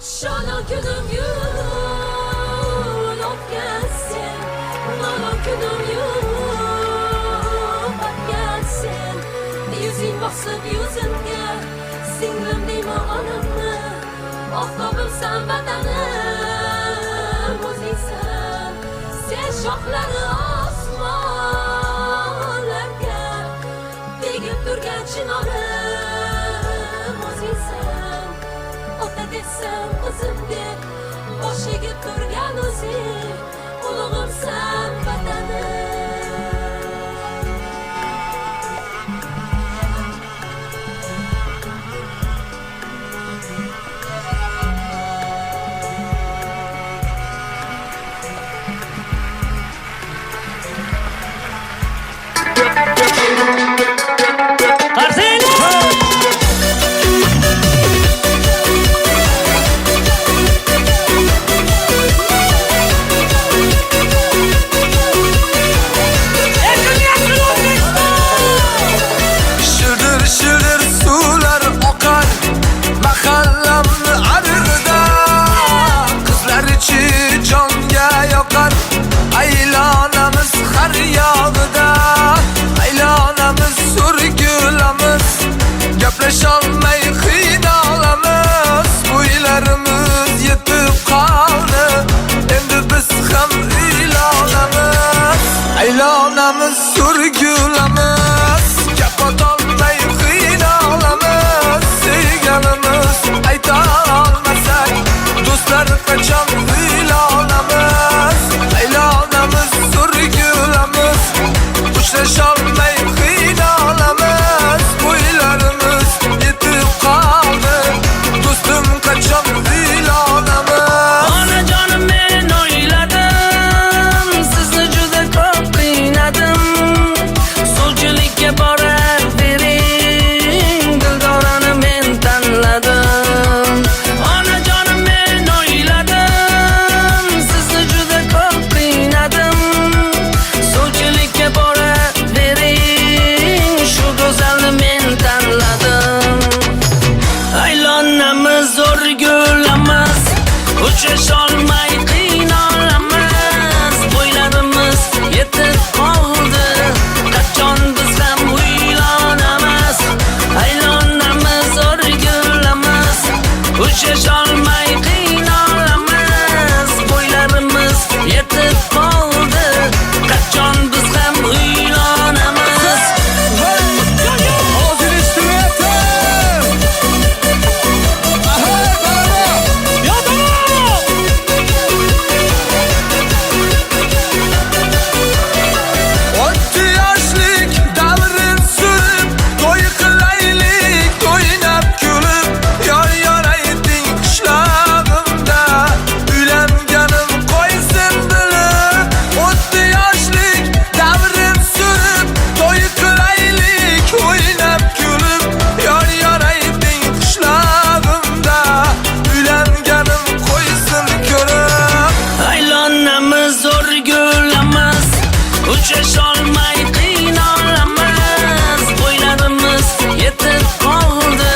Şana günüm yıl gelsin, bana günüm yıl gelsin. Yüzün basıp yüzünge, singlim deyme anamı. Aftabım sen vatanım, o'zingsan. Sen shoxlari osmonlarga tegib turgan chinorim, o'zingsan. Ota desam qizim deb bosh egib turgan o'zing, ulug'imsan vatanim. Gaplasholmay qiynalamiz, bo'ylarimiz yetib qoldi. Endi biz ham uylanamiz, aylanamiz, surgulamiz. Gapotolmay qiynalamiz, sevganimiz ayta olmasak, do'stlar qachon uylanamiz, aylanamiz, surgulamiz. Uchrasholmay qiynalamiz, bo'ylarimiz yetib qoldi. Do'stim qachon uylanamiz? Onajonim men o'yladim, sizni juda ko'p qiynadim. Suvchilikka boravering, dildorani men tanladim. Onajonim men o'yladim, sizni juda ko'p qiynadim. Suvchilikka boravering, shu go'zalni men tanladim. Aylanamiz, o'rgulamiz, uchrasholmay qiynalamiz. Bo'ylarimiz yetib qoldi, qachon biz ham uylanamiz. Aylanamiz, o'rgulamiz, uchrasholmay qiynalamiz. Bo'ylarimiz yetib qoldi, qachon biz ham uylanamiz. Hozir eshitmayapti. O'tdi yoshlik davrin surib, to'y qilaylik, o'ynab kulib. Yor ayting qishlog'imda, uylanganim qo'ysin bilib. O'tdi yoshlik davrin surib, to'y qilaylik, o'ynab kulib. Yor ayting qishlog'imda, uylanganim qo'ysin ko'rib. Aylanamiz, o'rgulamiz, uchrasholmay qiynalamiz. Bo'ylarimiz yetib qoldi,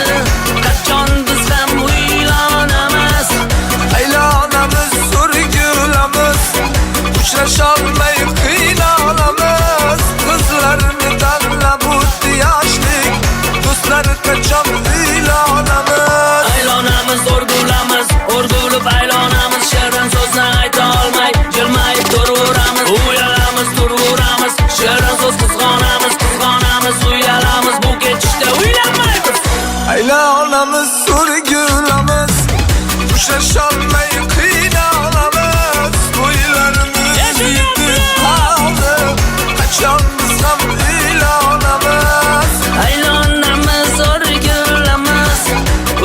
qachon biz ham uylanamiz. Aylanamiz, surgulamiz, uchrasholmay qiynalamiz. Qizlarni tanlab o'tdi yoshlik, do'stlar qachon uylanamiz. Aylanamiz, o'rgulamiz, o'rgulib aylanamiz. Shirin so'zni ayta olmay, jilmayib turaveramiz. Uyalamiz, turaveramiz, shirin so'z qizg'onamiz, qizg'onamiz, uyalamiz. Bu ketishda uylanmaymiz. Aylanamiz, surgulamiz, uchrasholmay qiynalamiz. Bo'ylarimiz yetib qoldi, qachon biz ham uylanamiz. Aylanamiz, o'rgulamiz,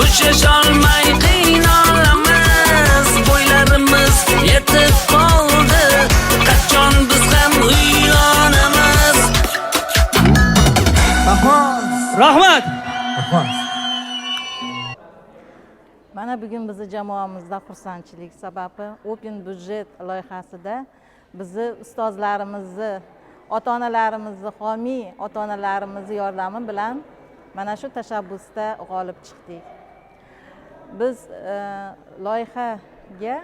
uchrasholmay qiynalamiz. Bo'ylarimiz yetib qoldi, qachon biz ham uylanamiz. Rahmat. Mana bugun bizni jamoamizda xursandchilik sababi Open Budjet loyihasida bizni ustozlarimizni, ota-onalarimizni, homiy ota-onalarimizni yordami bilan mana shu tashabbusda g'olib chiqdik. biz loyihaga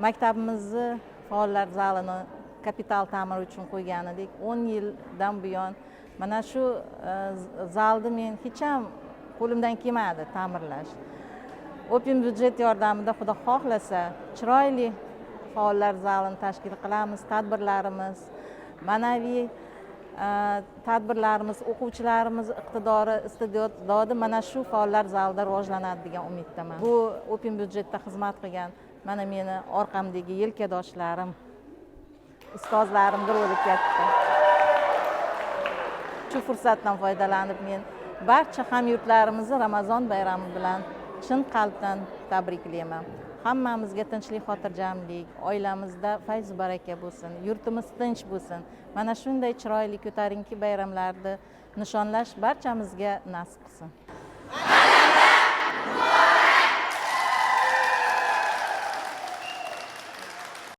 maktabimizni faollar zalini kapital ta'mir uchun qo'ygan edik. 10 yildan buyon mana shu zalni men hech ham qo'limdan kelmadi ta'mirlash. Open byudjet yordamida xudo xohlasa chiroyli faollar zalini tashkil qilamiz. Tadbirlarimiz, ma'naviy tadbirlarimiz, o'quvchilarimiz iqtidori, iste'dodi mana shu faollar zalida rivojlanadi degan umiddaman. Bu open byudjetda xizmat qilgan mana meni orqamdagi yelkadoshlarim, ustozlarimni roli katta. Shu fursatdan foydalanib men barcha hamyurtlarimizni Ramazon bayrami bilan chin qalbdan tabriklayman. Hammamizga tinchlik, xotirjamlik, oilamizda fayz baraka bo'lsin, yurtimiz tinch bo'lsin. Mana shunday chiroyli ko'tarinki bayramlarni nishonlash barchamizga nasib qilsin.